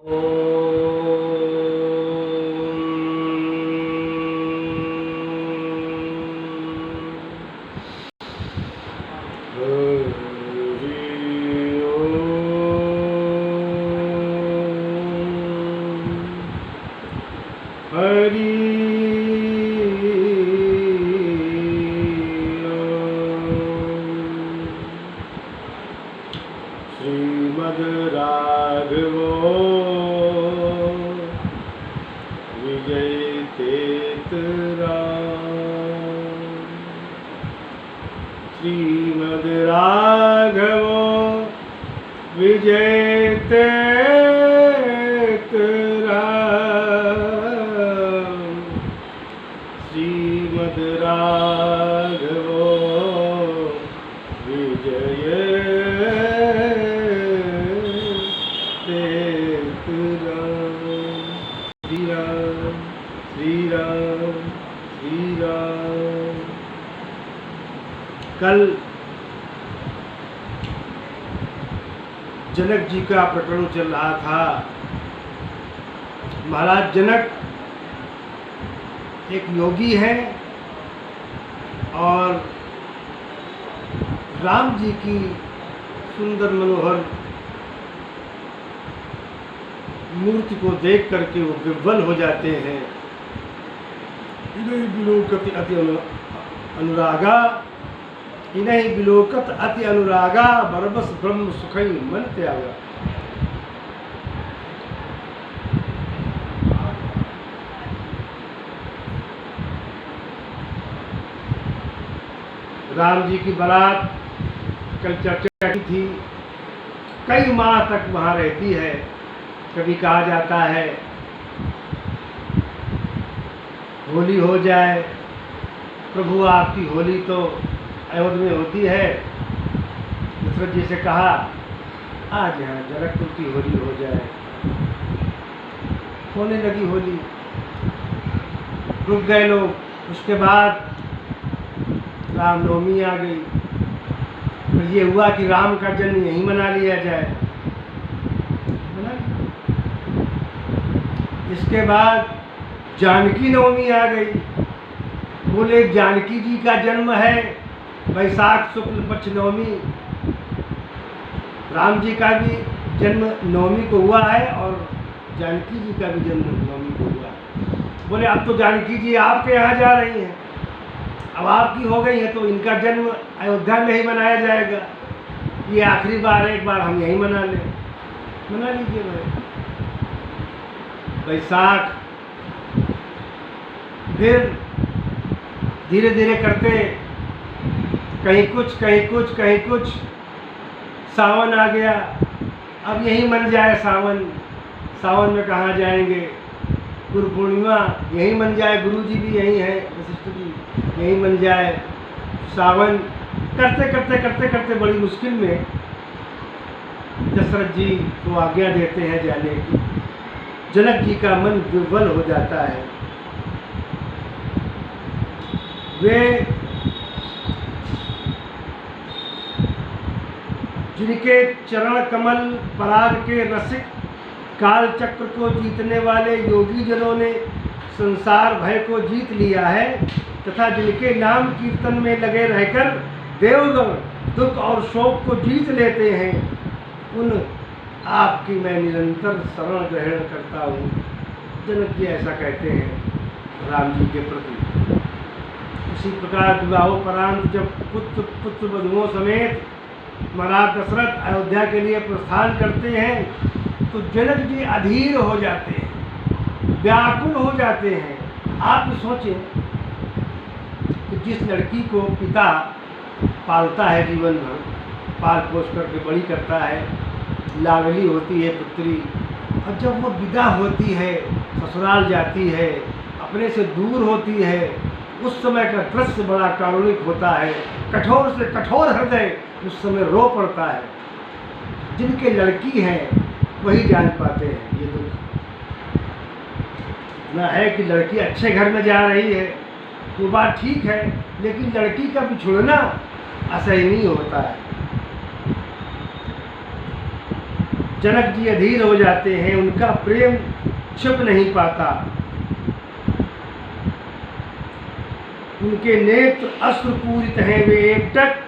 श्रीमद् राघवो विजयतेतराम। श्रीमद् राघवो विजयतेतराम। श्रीमद् राघवो श्री राम श्री राम श्री राम। कल जनक जी का प्रकरण चल रहा था। महाराज जनक एक योगी हैं और राम जी की सुंदर मनोहर मूर्ति को देख करके वो विह्वल हो जाते हैं। इन्हीं विलोकत अति अनुरागा, इन्हीं विलोकत अति अनुरागा, बरबस ब्रह्म सुखई मन त्यागा। राम जी की बारात कल चर्चा की थी, कई माह तक वहाँ रहती है। कभी कहा जाता है होली हो जाए, प्रभु आपकी होली तो अयोध्या में होती है। दशरथ जी से कहा आज यहाँ जनकपुर की होली हो जाए। होने लगी होली, रुक गए लोग। उसके बाद रामनवमी आ गई। फिर ये हुआ कि राम का जन्म यहीं मना लिया जाए। इसके बाद जानकी नवमी आ गई। बोले जानकी जी का जन्म है वैशाख शुक्ल पक्ष नवमी। राम जी का भी जन्म नवमी को हुआ है और जानकी जी का भी जन्म नवमी को हुआ है। बोले अब तो जानकी जी आपके यहाँ जा रही हैं, अब आपकी हो गई है तो इनका जन्म अयोध्या में ही मनाया जाएगा। ये आखिरी बार, एक बार हम यहीं मना लें। मना लीजिए भाई। वैशाख, फिर धीरे धीरे करते कहीं कुछ कहीं कुछ कहीं कुछ सावन आ गया। अब यहीं मन जाए सावन। सावन में कहाँ जाएंगे? गुरु पूर्णिमा यहीं मन जाए, गुरु जी भी यहीं है, वशिष्ठ जी यहीं मन जाए। सावन करते करते करते करते बड़ी मुश्किल में दशरथ जी को आज्ञा देते हैं जाने की। जनक जी का मन विह्वल हो जाता है। वे जिनके चरण कमल पराग के रसिक, काल चक्र को जीतने वाले योगी जनों ने संसार भय को जीत लिया है, तथा जिनके नाम कीर्तन में लगे रहकर देवगण दुख और शोक को जीत लेते हैं, उन आपकी मैं निरंतर शरण ग्रहण करता हूँ। जनक जी ऐसा कहते हैं राम जी के प्रति। इसी प्रकार विवाहोपरांत जब पुत्र बधुओं समेत महाराज दशरथ अयोध्या के लिए प्रस्थान करते हैं तो जनक जी अधीर हो जाते हैं, व्याकुल हो जाते हैं। आप सोचें कि जिस लड़की को पिता पालता है, जीवन भर पाल पोस करके बड़ी करता है, लाडली होती है पुत्री, और जब वो विदा होती है, ससुराल जाती है, अपने से दूर होती है, उस समय का दृश्य बड़ा कारुणिक होता है। कठोर से कठोर हृदय उस समय रो पड़ता है। जिनके लड़की हैं वही जान पाते हैं ये दुख। ना है कि लड़की अच्छे घर में जा रही है, वो बात ठीक है, लेकिन लड़की का बिछुड़ना असहनीय होता है। जनक जी अधीर हो जाते हैं, उनका प्रेम छिप नहीं पाता। उनके नेत्र अश्रुपूरित हैं, वे एकटक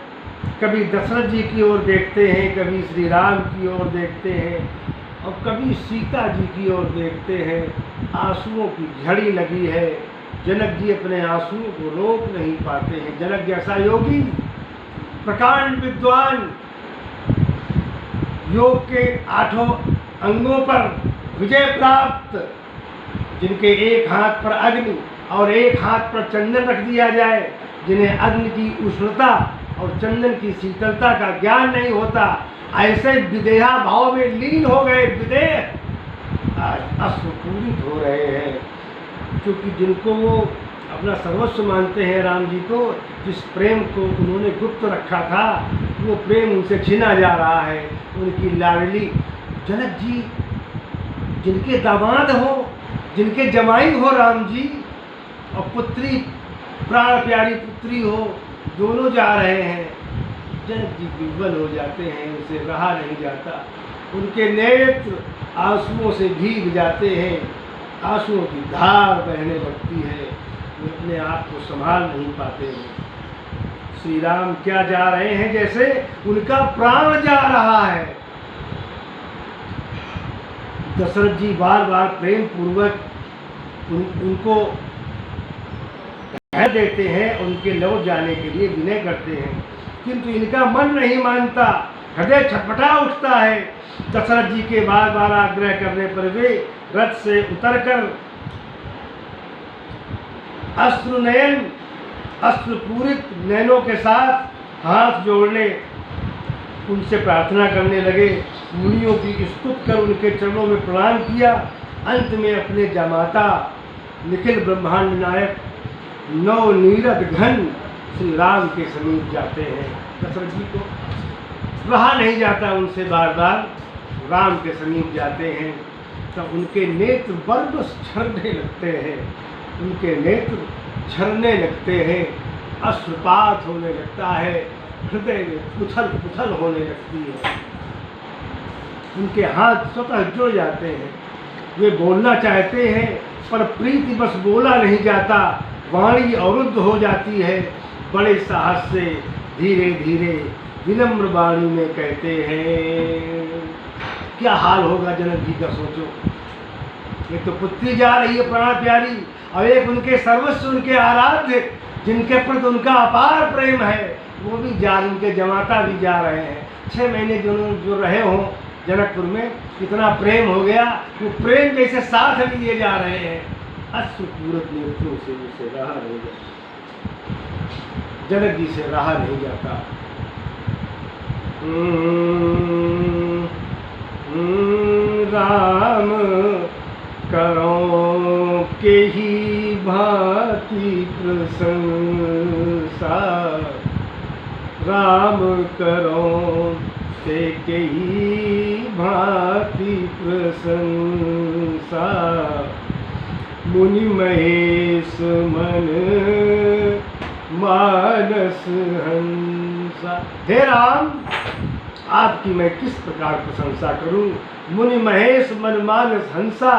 कभी दशरथ जी की ओर देखते हैं, कभी श्री राम की ओर देखते हैं और कभी सीता जी की ओर देखते हैं। आंसुओं की झड़ी लगी है, जनक जी अपने आंसुओं को रोक नहीं पाते हैं। जनक जैसा योगी, प्रकांड विद्वान, योग के 8 अंगों पर विजय प्राप्त, जिनके एक हाथ पर अग्नि और एक हाथ पर चंदन रख दिया जाए, जिन्हें अग्नि की उष्णता और चंदन की शीतलता का ज्ञान नहीं होता, ऐसे विदेहा भाव में लीन हो गए विदेह आज अश्रुपूरित हो रहे हैं। क्योंकि जिनको वो अपना सर्वस्व मानते हैं, राम जी को, जिस प्रेम को उन्होंने गुप्त रखा था, वो प्रेम उनसे छीना जा रहा है। उनकी लाडली जनक जी, जिनके दामाद हो, जिनके जमाई हो राम जी, और पुत्री, प्राण प्यारी पुत्री हो, दोनों जा रहे हैं। जनक जी विह्वल हो जाते हैं, उनसे रहा नहीं जाता। उनके नेत्र आंसुओं से भीग जाते हैं, आंसुओं की धार बहने लगती है, वे अपने आप को संभाल नहीं पाते हैं। श्री राम क्या जा रहे हैं, जैसे उनका प्राण जा रहा है। दशरथ जी बार बार प्रेम पूर्वक उनको कह देते हैं, उनके लौट जाने के लिए विनय करते हैं, किंतु इनका मन नहीं मानता, हृदय छटपटा उठता है। दशरथ जी के बार बार आग्रह करने पर वे रथ से उतरकर अश्रुनयन, अश्रुपूरित नैनों के साथ हाथ जोड़ने उनसे प्रार्थना करने लगे। मुनियों की स्तुति कर उनके चरणों में प्रणाम किया। अंत में अपने जमाता निखिल ब्रह्मांड नायक नवनीरद घन श्री राम के समीप जाते हैं। दशरथ जी को रहा नहीं जाता उनसे, बार बार राम के समीप जाते हैं, तब उनके नेत्र बरबस झरने लगते हैं, उनके नेत्र झरने लगते हैं, अश्रुपात होने लगता है, हृदय में उथल पुथल होने लगती है। उनके हाथ स्वतः जुड़ जाते हैं, वे बोलना चाहते हैं पर प्रीति बस बोला नहीं जाता, वाणी अवरुद्ध हो जाती है। बड़े साहस से धीरे धीरे विनम्र वाणी में कहते हैं, क्या हाल होगा जनक जी का सोचो। एक तो पुत्री जा रही है प्राण प्यारी, और एक उनके सर्वस्व, उनके आराध्य, जिनके प्रति उनका अपार प्रेम है, वो भी जा, उनके जमाता भी जा रहे हैं। 6 महीने जो रहे हों जनकपुर में, इतना प्रेम हो गया, वो प्रेम जैसे साथ लिए जा रहे हैं। अश्रुपूरित नेत्रों से उसे रहा नहीं जाता, जनक जी से रहा नहीं जाता। राम करो के ही भांति प्रशंसा, राम करो के ही भांति प्रशंसा, मुनि महेश मन मानस हंसा। हे राम, आपकी मैं किस प्रकार प्रशंसा करूं। मुनि महेश मन मानस हंसा,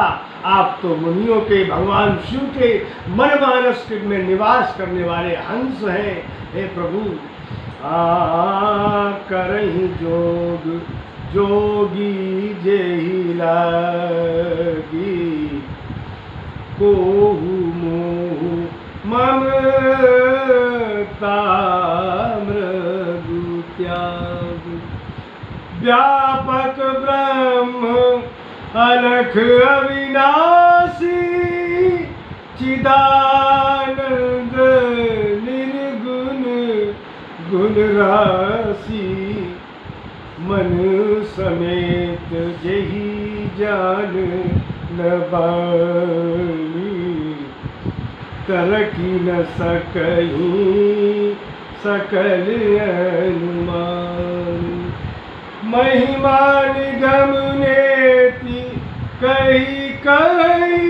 आप तो मुनियों के, भगवान शिव के मन मानस में निवास करने वाले हंस हैं। हे प्रभु, करहि जोग जोगी जेहि लागी, कोहु मोहु ममता मृदु त्याग, व्यापक ब्रह्म अलख अविनाशी, चिदानंद निर्गुण गुण राशि, मन समेत जेहि जान न बानी, तरकी न सकहीं सकल अनुमान, महिमा निगम नेति कही कही,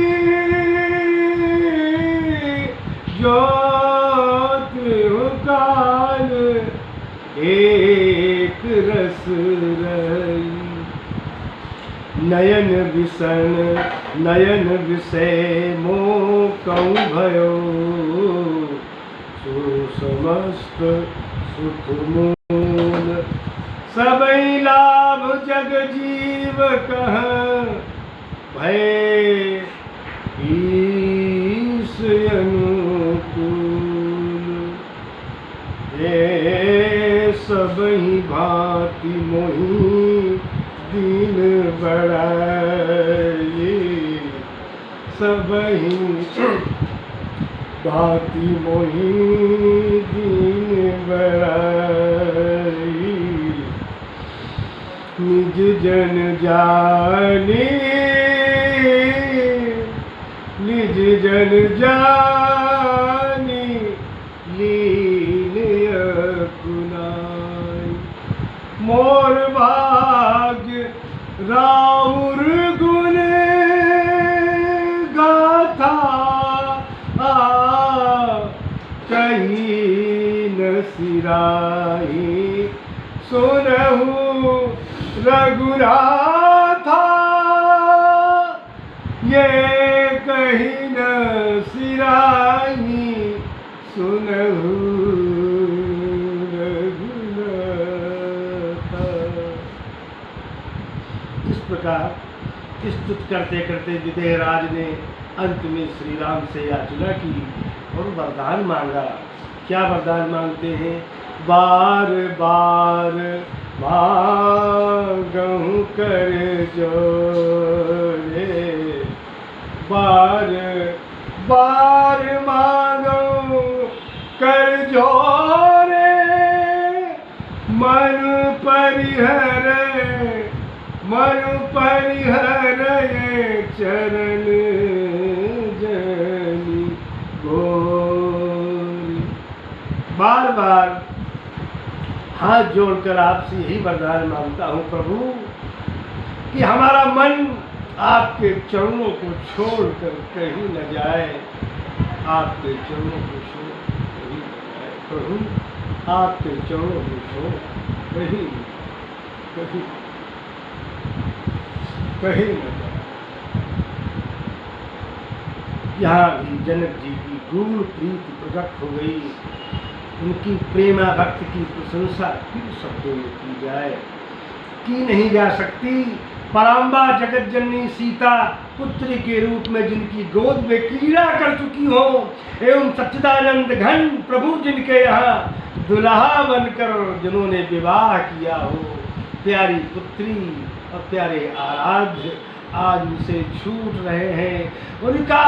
ज्योत काल एक रस रही, नयन विसन नयन विषय मोह कहूँ भयो, सो समस्त सुख मूल सबई लाभ जग जीव कह, भय ईश अनुकूल। ये सबई भांति मोहि दीन बड़ाई, सबई भांति मोहि दीन बड़ाई। निज जन जानी निज जन जानी लीन अपनाई। मोर भाग्य राउर गुण गाथा, कहीं न सिराही सुनहु रघुनाथा। ये कहीं न सिराही सुनहु रघुनाथा। इस प्रकार स्तुत करते करते विदेहराज ने अंत में श्री राम से याचना की और वरदान मांगा। क्या वरदान मांगते हैं? बार बार मांगहु कर जोरे, बार बार मांगहु कर जोरे। मन परिहर चरण जनि गोरी। बार बार हाथ जोड़कर आपसे यही वरदान मांगता हूँ प्रभु कि हमारा मन आपके चरणों को छोड़कर कहीं न जाए, आपके चरणों को छोड़ कहीं न जाए प्रभु, आपके चरणों को छोड़ कहीं कहीं कहीं न जाए। यहाँ भी जनक जी की गूढ़ प्रीति प्रकट हो गई। उनकी प्रेमा भक्त की प्रशंसा किन शब्दों में की जाए, की नहीं जा सकती। पराम्बा जगत जननी सीता पुत्री के रूप में जिनकी गोद में क्रीड़ा कर चुकी हो, एवं सच्चिदानंद घन प्रभु जिनके यहाँ दुल्हा बनकर जिन्होंने विवाह किया हो, प्यारी पुत्री और प्यारे आराध्य आज उनसे छूट रहे हैं। उनका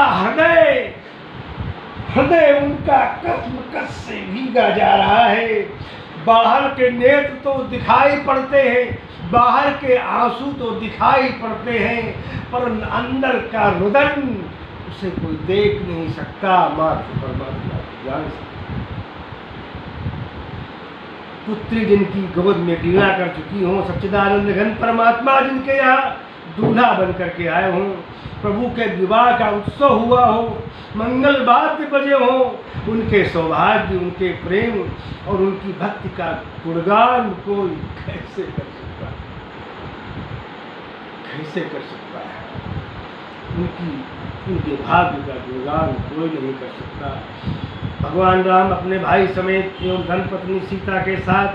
हृदय उनका कसमकस से भीगा जा रहा है। बाहर के नेत्र तो दिखाई पड़ते हैं, बाहर के आंसू तो दिखाई पड़ते हैं, पर अंदर का रुदन उसे कोई देख नहीं सकता, मात्र परमात्मा जान सकता। पुत्री जिनकी गोद में क्रीड़ा कर चुकी हो, सच्चिदानंद घन परमात्मा जिनके यहाँ दूल्हा बन करके आए हों, प्रभु के विवाह का उत्सव हुआ हो, मंगल वाद्य बजे हो, उनके सौभाग्य, उनके प्रेम और उनकी भक्ति का गुणगान कोई कैसे कर सकता है? कैसे कर सकता है? उनके भाग्य का गुणगान कोई नहीं कर सकता। भगवान राम अपने भाई समेत एवं धर्मपत्नी सीता के साथ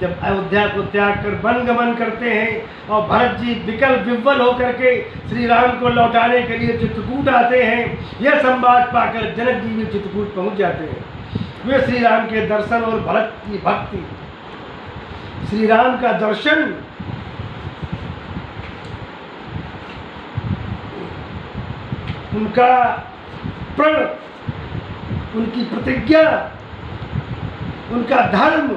जब अयोध्या को त्याग कर वन गमन करते हैं और भरत जी विकल विह्वल होकर के श्री राम को लौटाने के लिए चित्रकूट आते हैं, यह संवाद पाकर जनक जी भी चित्रकूट पहुंच जाते हैं। वे श्री राम के दर्शन और भरत की भक्ति, श्री राम का दर्शन उनका प्रण, उनकी प्रतिज्ञा, उनका धर्म,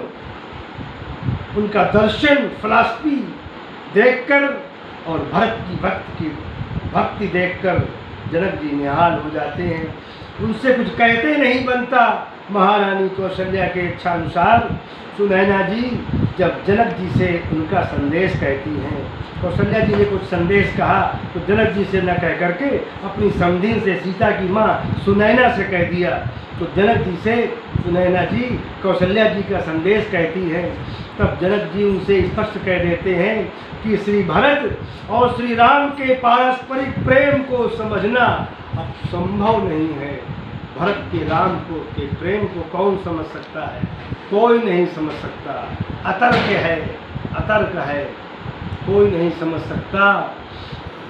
उनका दर्शन फिलॉसफी देखकर और भरत की भक्ति देखकर जनक जी निहाल हो जाते हैं। उनसे कुछ कहते नहीं बनता। महारानी कौशल्या के इच्छानुसार सुनैना जी जब जनक जी से उनका संदेश कहती हैं, कौशल्या जी ने कुछ संदेश कहा तो जनक जी से न कह करके अपनी समधीन से सीता की माँ सुनैना से कह दिया। तो जनक जी से सुनैना जी कौशल्या जी का संदेश कहती है तब जनक जी उनसे स्पष्ट कह देते हैं कि श्री भरत और श्री राम के पारस्परिक प्रेम को समझना अब संभव नहीं है। भरत के राम को के प्रेम को कौन समझ सकता है? कोई नहीं समझ सकता। अतर्क है, अतर्क है, कोई नहीं समझ सकता।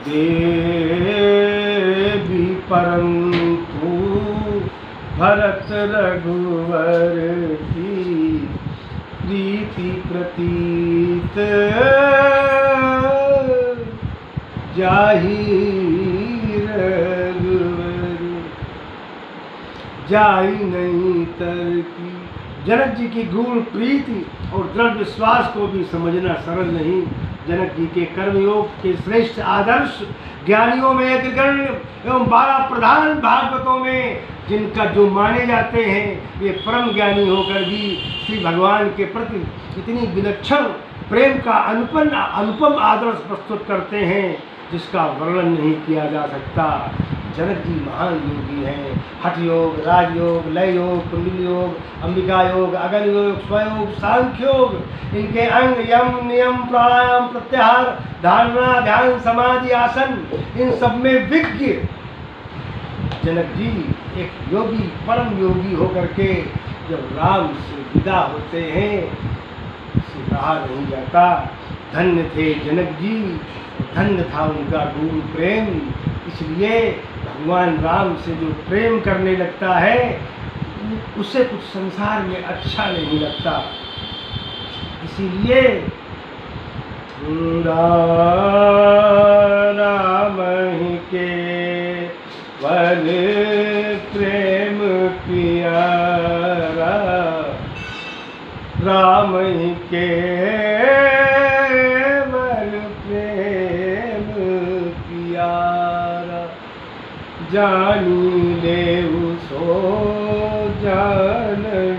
देवी परंतु भरत रघुवर की प्रीति प्रतीत जाहि रघुवर जाहि नहीं तरकी। जनक जी की गूढ़ प्रीति और दृढ़ विश्वास को भी समझना सरल नहीं। जनक जी के कर्मयोग के श्रेष्ठ आदर्श ज्ञानियों में अग्रगण्य एवं 12 प्रधान भागवतों में जिनका जो माने जाते हैं, वे परम ज्ञानी होकर भी श्री भगवान के प्रति इतनी विलक्षण प्रेम का अनुपम आदर्श प्रस्तुत करते हैं जिसका वर्णन नहीं किया जा सकता। जनक जी महान योगी हैं। हठ योग, राजयोग, लय योग, कुंडली योग, अंबिका योग, अगन योग, स्वयोग, सांख्य योग, इनके अंग यम, नियम, प्राणायाम, प्रत्याहार, धारणा, ध्यान, समाधि, आसन, इन सब में विज्ञ जनक जी एक योगी, परम योगी होकर के जब राम से विदा होते हैं, उसे कहा नहीं जाता। धन्य थे जनक जी, धन्य था उनका गुरु प्रेम। इसलिए भगवान राम से जो प्रेम करने लगता है उसे कुछ संसार में अच्छा नहीं लगता। इसीलिए राम ही के वन प्रेम प्यारा, राम ही के जानी लेऊ सो जानइया।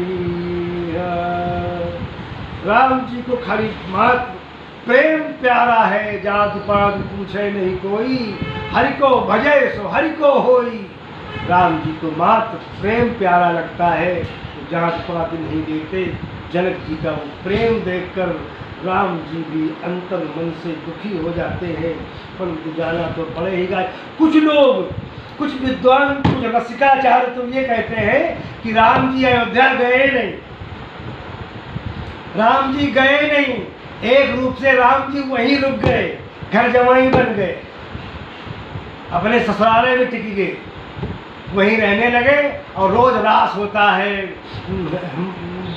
राम जी को खाली मात्र प्रेम प्यारा है, जात पात पूछे नहीं कोई, हरि को भजे सो हरि को होई। राम जी को मात्र प्रेम प्यारा लगता है, तो जात पात नहीं देते। जनक जी का वो प्रेम देखकर राम जी भी अंतर मन से दुखी हो जाते हैं, परंतु जाना तो पड़ेगा। कुछ लोग, कुछ विद्वान, कुछ रसिकाचार्य तो ये कहते हैं कि राम जी अयोध्या गए नहीं, राम जी गए नहीं, एक रूप से राम जी वहीं रुक गए, घर जमाई बन गए, अपने ससुराले में टिक गए, वहीं रहने लगे और रोज रास होता है।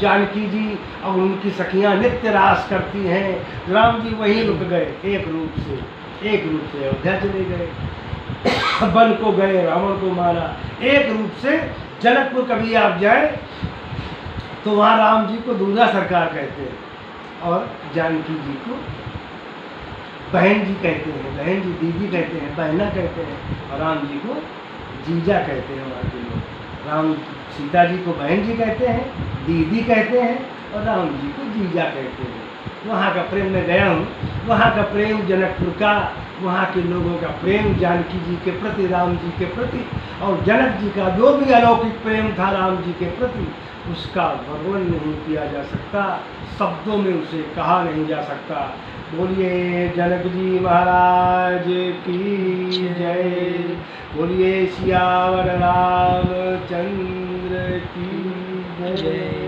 जानकी जी और उनकी सखियां नित्य रास करती हैं, राम जी वहीं रुक गए, एक रूप से अयोध्या चले गए, वन को गए, रावण को मारा। एक रूप से जनकपुर कभी आप जाए तो वहाँ राम जी को दूल्हा सरकार कहते हैं और जानकी जी को बहन जी कहते हैं, बहन जी दीदी कहते हैं, बहना कहते हैं, और राम जी को जीजा कहते हैं। वहाँ के लोग राम सीता जी को बहन जी कहते हैं, दीदी कहते हैं, और राम जी को जीजा कहते हैं। वहाँ का प्रेम मैं गया हूँ, वहाँ का प्रेम जनकपुर का, वहाँ के लोगों का प्रेम जानकी जी के प्रति, राम जी के प्रति, और जनक जी का जो भी अलौकिक प्रेम था राम जी के प्रति, उसका वर्णन नहीं किया जा सकता, शब्दों में उसे कहा नहीं जा सकता। बोलिए जनक जी महाराज की जय, बोलिए सियावर रामचंद्र की जय।